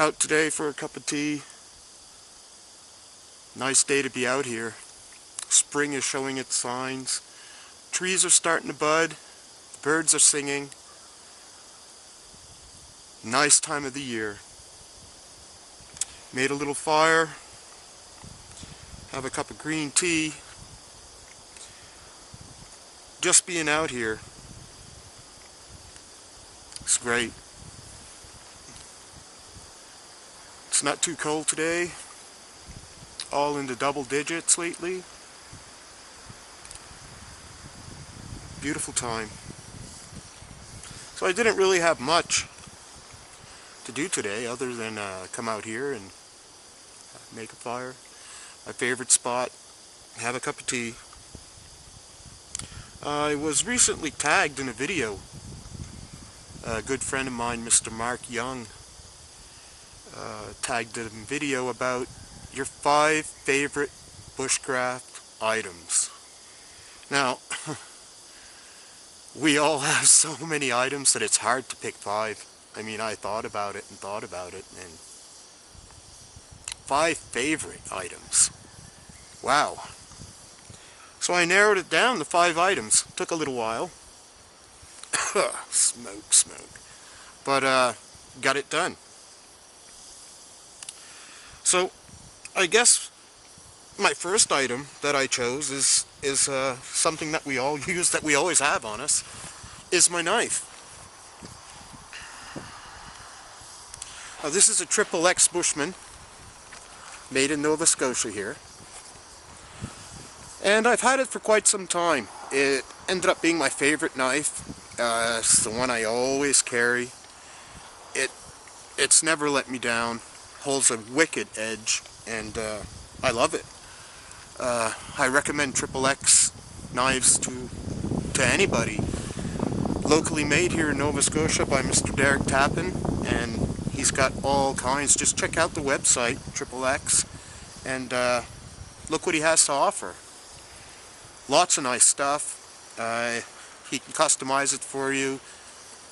Out today for a cup of tea. Nice day to be out here. Spring is showing its signs. Trees are starting to bud. Birds are singing. Nice time of the year. Made a little fire. Have a cup of green tea. Just being out here. It's great. It's not too cold today. All into double digits lately. Beautiful time. So I didn't really have much to do today other than come out here and make a fire. My favorite spot, have a cup of tea. I was recently tagged in a video. A good friend of mine, Mr. Mark Young, tagged a video about your 5 favorite bushcraft items. Now, we all have so many items that it's hard to pick 5. I mean, I thought about it, and 5 favorite items. Wow. So I narrowed it down to 5 items. Took a little while. Smoke. But, got it done. So, I guess my first item that I chose is something that we all use, that we always have on us, is my knife. Now, this is a XXX Bushman, made in Nova Scotia here. And I've had it for quite some time. It ended up being my favorite knife. It's the one I always carry. It's never let me down. Holds a wicked edge, and I love it. I recommend XXX knives to anybody. Locally made here in Nova Scotia by Mr. Derek Tappan, and he's got all kinds. Just check out the website, XXX, and look what he has to offer. Lots of nice stuff. He can customize it for you,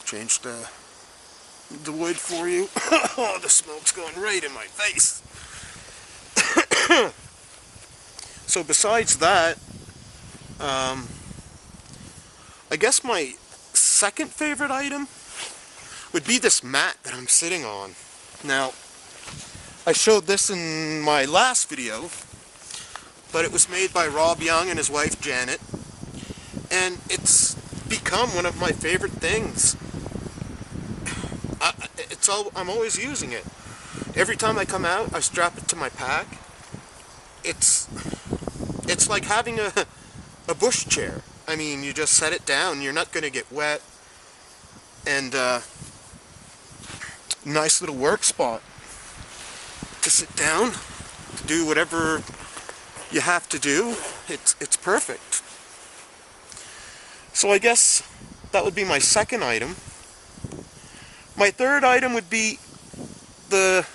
change the wood for you. Oh, the smoke's going right in my face. So besides that, I guess my second favorite item would be this mat that I'm sitting on. Now, I showed this in my last video, but it was made by Rob Young and his wife Janet, and it's become one of my favorite things. I'm always using it. Every time I come out, I strap it to my pack. It's like having a bush chair. I mean, you just set it down, you're not going to get wet, and nice little work spot to sit down, to do whatever you have to do. It's perfect. So I guess that would be my second item. My third item would be the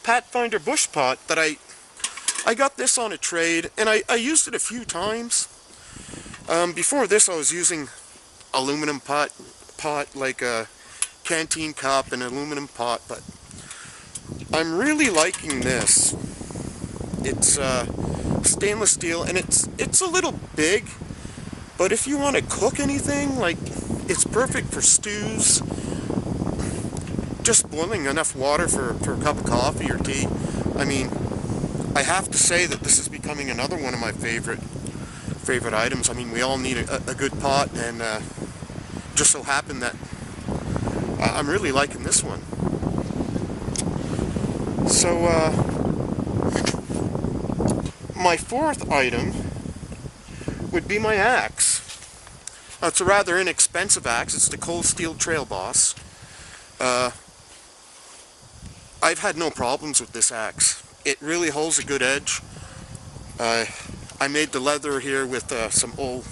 Pathfinder Bush Pot that I got this on a trade, and I used it a few times. Before this, I was using aluminum pot, like a canteen cup, and aluminum pot, but I'm really liking this. It's stainless steel, and it's a little big, but if you want to cook anything, like, it's perfect for stews. Just boiling enough water for a cup of coffee or tea. I mean, I have to say that this is becoming another one of my favorite items. I mean, we all need a good pot, and just so happened that I'm really liking this one. So, my fourth item would be my axe. Now, it's a rather inexpensive axe. It's the Cold Steel Trail Boss. I've had no problems with this axe. It really holds a good edge. I made the leather here with some old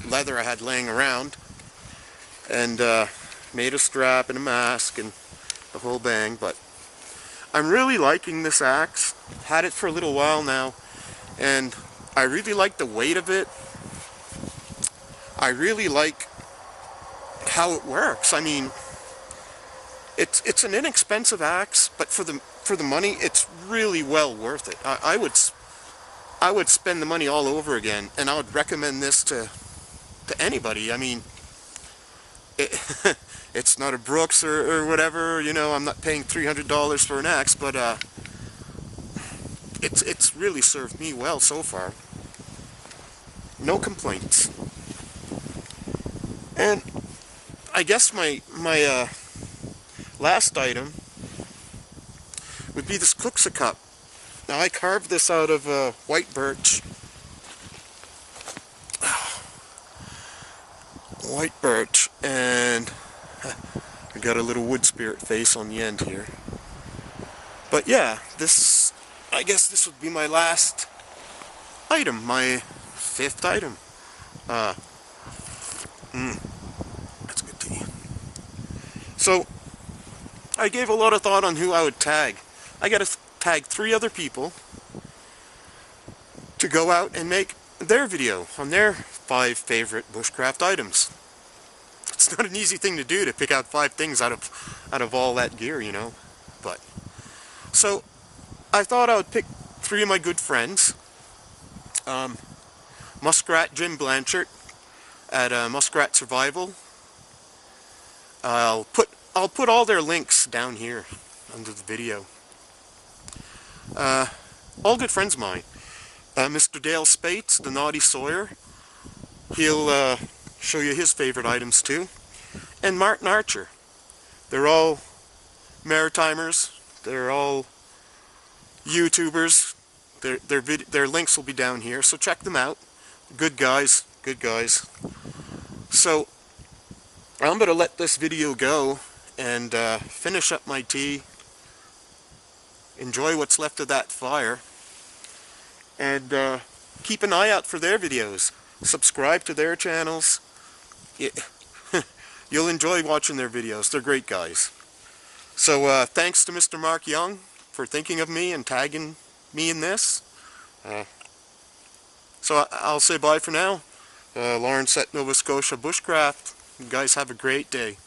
leather I had laying around, and made a strap and a mask and the whole bang. But I'm really liking this axe. Had it for a little while now, and I really like the weight of it. I really like how it works. I mean, It's an inexpensive axe, but for the money, it's really well worth it. I would spend the money all over again, and I would recommend this to anybody. I mean, it's not a Brooks or whatever, you know. I'm not paying $300 for an axe, but it's really served me well so far. No complaints. And I guess my last item would be this Cooksa cup. Now, I carved this out of white birch. White birch, and I got a little wood spirit face on the end here. But yeah, I guess this would be my last item, my 5th item. That's good tea. So, I gave a lot of thought on who I would tag. I gotta tag 3 other people to go out and make their video on their 5 favorite bushcraft items. It's not an easy thing to do, to pick out 5 things out of all that gear, you know. But so I thought I would pick 3 of my good friends. Muskrat Jim Blanchard at Muskrat Survival. I'll put all their links down here under the video. All good friends of mine. Mr. Dale Spates, the Naughty Sawyer. He'll show you his favorite items too. And Martin Archer. They're all Maritimers. They're all YouTubers. Their links will be down here, so check them out. Good guys, good guys. So I'm going to let this video go and finish up my tea. Enjoy what's left of that fire. And keep an eye out for their videos. Subscribe to their channels. You'll enjoy watching their videos. They're great guys. So thanks to Mr. Mark Young for thinking of me and tagging me in this. So I'll say bye for now. Lawrence at Nova Scotia Bushcraft. You guys have a great day.